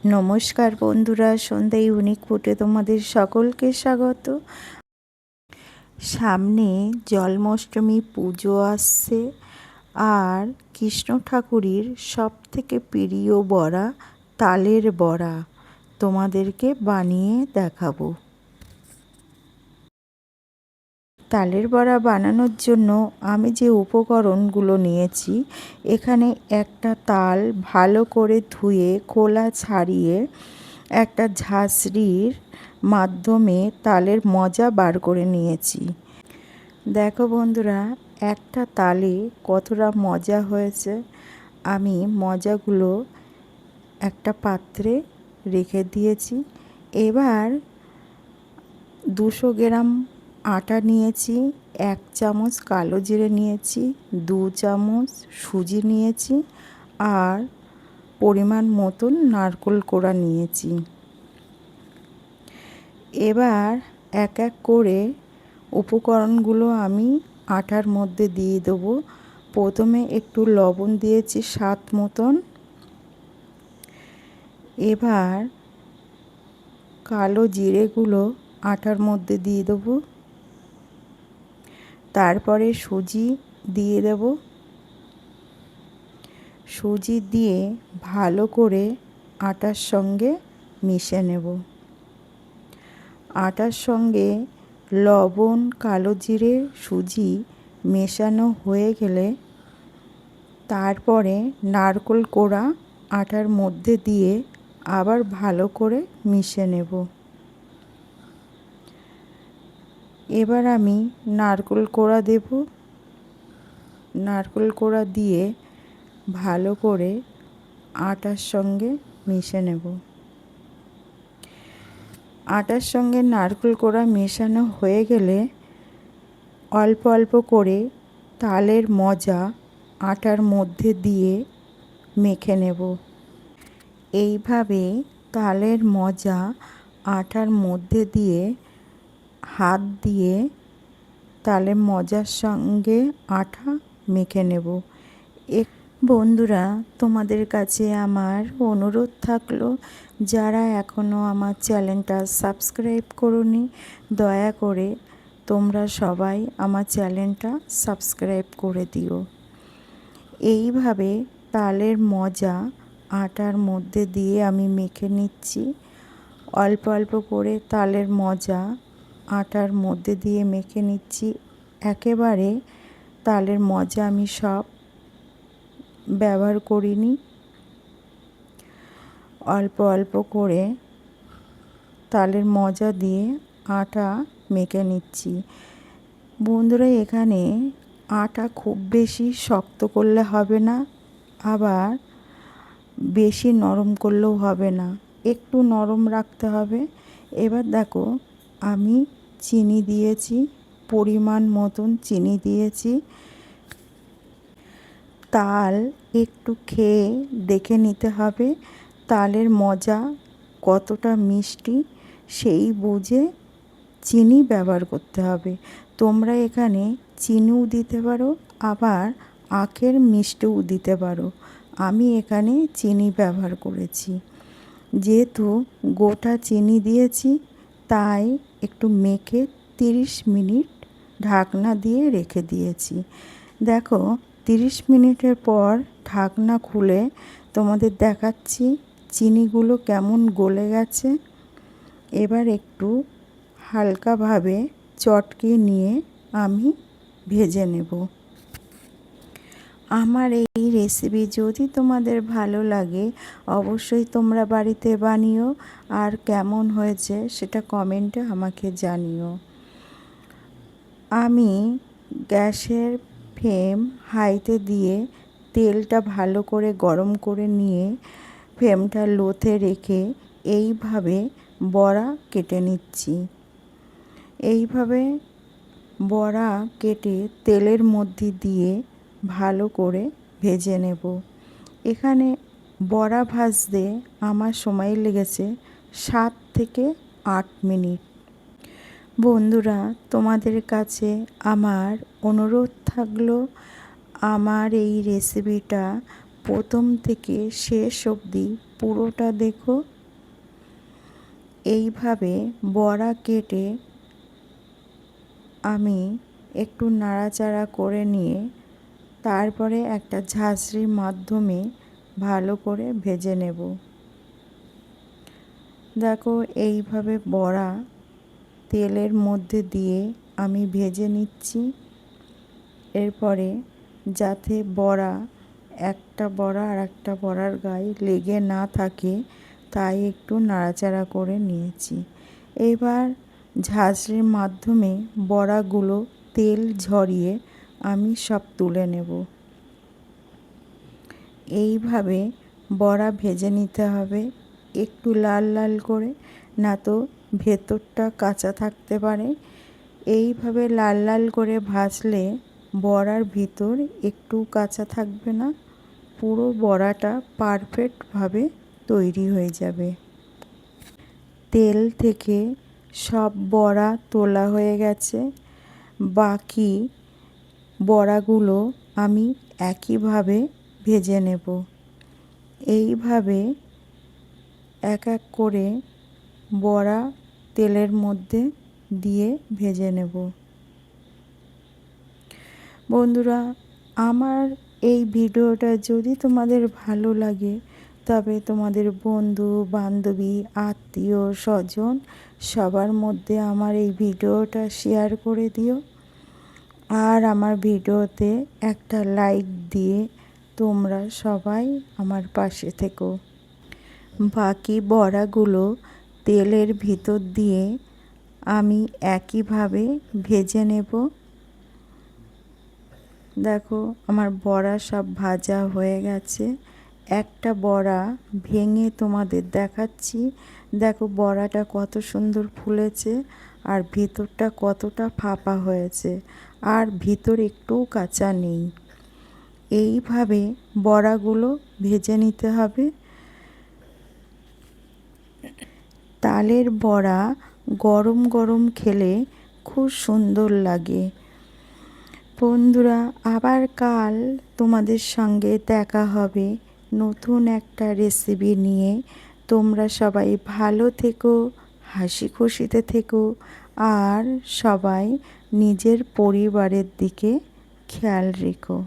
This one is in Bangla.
নমস্কার বন্ধুরা, সন্ধ্যা ইউনিক ফুডে তোমাদের সকলকে স্বাগত। সামনে জন্মাষ্টমী পুজো আসছে, আর কৃষ্ণ ঠাকুরের সবথেকে প্রিয় বড়া তালের বড়া তোমাদেরকে বানিয়ে দেখাবো। তালের বড়া বানানোর জন্য আমি যে উপকরণগুলো নিয়েছি, এখানে একটা তাল ভালো করে ধুয়ে খোলা ছাড়িয়ে একটা ঝাঁঝরির মাধ্যমে তালের মজা বার করে নিয়েছি। দেখো বন্ধুরা, একটা তালে কতটা মজা হয়েছে। আমি মজাগুলো একটা পাত্রে রেখে দিয়েছি। এবার 200 গ্রাম আটা নিয়েছি, 1 চামচ কালো জিরে নিয়েছি, 2 চামচ সুজি নিয়েছি, আর পরিমাণ মতন নারকেল কোড়া নিয়েছি। এবার এক এক করে উপকরণগুলো আমি আটার মধ্যে দিয়ে দেবো। প্রথমে একটু লবণ দিয়েছি স্বাদ মতন। এবার কালো জিরেগুলো আটার মধ্যে দিয়ে দেবো। তারপরে সুজি দিয়ে দেব। সুজি দিয়ে ভালো করে আটার সঙ্গে মিশে নেব। আটার সঙ্গে লবণ, কালো জিরে, সুজি মেশানো হয়ে গেলে তারপরে নারকেল কোড়া আটার মধ্যে দিয়ে আবার ভালো করে মিশে নেব। এবার আমি নারকেল কোড়া দেব। নারকেল কোড়া দিয়ে ভালো করে আটার সঙ্গে মিশে নেব। আটার সঙ্গে নারকেল কোড়া মেশানো হয়ে গেলে অল্প অল্প করে তালের মজা আটার মধ্যে দিয়ে মেখে নেব। এইভাবে তালের মজা আটার মধ্যে দিয়ে হাত দিয়ে তালের মজার সঙ্গে আটা মেখে নেব। বন্ধুরা, তোমাদের কাছে আমার অনুরোধ থাকলো, যারা এখনও আমার চ্যানেলটা সাবস্ক্রাইব করোনি, দয়া করে তোমরা সবাই আমার চ্যানেলটা সাবস্ক্রাইব করে দিও। এইভাবে তালের মজা আটার মধ্যে দিয়ে আমি মেখে নিচ্ছি। অল্প অল্প করে তালের মজা আটার মধ্যে দিয়ে মেখে নিচ্ছি। একেবারে তালের মজা আমি সব ব্যবহার করিনি, অল্প অল্প করে তালের মজা দিয়ে আটা মেখে নিচ্ছি। বন্ধুরা, এখানে আটা খুব বেশি শক্ত করলে হবে না, আবার বেশি নরম করলেও হবে না, একটু নরম রাখতে হবে। এবার দেখো, আমি চিনি দিয়েছি, পরিমাণ মতন চিনি দিয়েছি। তাল একটু খেয়ে দেখে নিতে হবে তালের মজা কতটা মিষ্টি, সেই বুঝে চিনি ব্যবহার করতে হবে। তোমরা এখানে চিনিও দিতে পারো, আবার আখের মিষ্টিও দিতে পারো। আমি এখানে চিনি ব্যবহার করেছি। যেহেতু গোটা চিনি দিয়েছি, তাই একটু মেখে 30 মিনিট ঢাকনা দিয়ে রেখে দিয়েছি। দেখো, 30 মিনিটের পর ঢাকনা খুলে তোমাদের দেখাচ্ছি চিনিগুলো কেমন গলে গেছে। এবার একটু হালকাভাবে চটকে নিয়ে আমি ভেজে নেব। আমার এই রেসিপি যদি তোমাদের ভালো লাগে, অবশ্যই তোমরা বাড়িতে বানিও, আর কেমন হয়েছে সেটা কমেন্টে আমাকে জানিও। আমি গ্যাসের ফ্লেম হাইতে দিয়ে তেলটা ভালো করে গরম করে নিয়ে ফ্লেমটা লোতে রেখে এইভাবে বড়া কেটে নিচ্ছি। এইভাবে বড়া কেটে তেলের মধ্যে দিয়ে ভালো করে ভেজে নেব। এখানে বড়া ভাজতে আমার সময় লেগেছে 7 থেকে 8 মিনিট। বন্ধুরা, তোমাদের কাছে আমার অনুরোধ থাকলো, আমার এই রেসিপিটা প্রথম থেকে শেষ অবধি পুরোটা দেখো, এইভাবে বড়া কেটে আমি একটু নাড়াচাড়া করে নিয়ে তারপরে একটা ঝাঁঝরির মাধ্যমে ভালো করে ভেজে নেব। দেখো এইভাবে বড়া তেলের মধ্যে দিয়ে আমি ভেজে নিচ্ছি। এরপরে যাতে একটা বড়া আর একটা বড়ার গায়ে লেগে না থাকে তাই একটু নাড়াচাড়া করে নিয়েছি। এবার ঝাঁঝরির মাধ্যমে বড়াগুলো তেল ঝরিয়ে আমি সব তুলে নেব। এইভাবে বড়া ভেজে নিতে হবে একটু লাল লাল করে, না তো ভেতরটা কাঁচা থাকতে পারে। এইভাবে লাল লাল করে ভাজলে বড়ার ভিতর একটু কাঁচা থাকবে না, পুরো বড়াটা পারফেক্টভাবে তৈরি হয়ে যাবে। তেল থেকে সব বড়া তোলা হয়ে গেছে। বাকি বড়াগুলো আমি একইভাবে ভেজে নেব। এইভাবে এক এক করে বড়া তেলের মধ্যে দিয়ে ভেজে নেব। বন্ধুরা, আমার এই ভিডিওটা যদি তোমাদের ভালো লাগে তবে তোমাদের বন্ধু বান্ধবী আত্মীয় স্বজন সবার মধ্যে আমার এই ভিডিওটা শেয়ার করে দিও। আর আমার ভিডিওতে একটা লাইক দিয়ে তোমরা সবাই আমার পাশে থেকো। বাকি বড়াগুলো তেলের ভিতর দিয়ে আমি একইভাবে ভেজে নেব। দেখো আমার বড়া সব ভাজা হয়ে গেছে। একটা বড়া ভেঙে তোমাদের দেখাচ্ছি। দেখো বড়াটা কত সুন্দর ফুলেছে আর ভিতরটা কতটা ফাঁপা হয়েছে, আর ভিতর একটুও কাঁচা নেই। এইভাবে বড়াগুলো ভেজে নিতে হবে। তালের বড়া গরম গরম খেলে খুব সুন্দর লাগে। বন্ধুরা, আবার কাল তোমাদের সঙ্গে দেখা হবে নতুন একটা রেসিপি নিয়ে। তোমরা সবাই ভালো থেকো, হাসি খুশিতে থেকো, আর সবাই নিজের পরিবারের দিকে খেয়াল রেখো।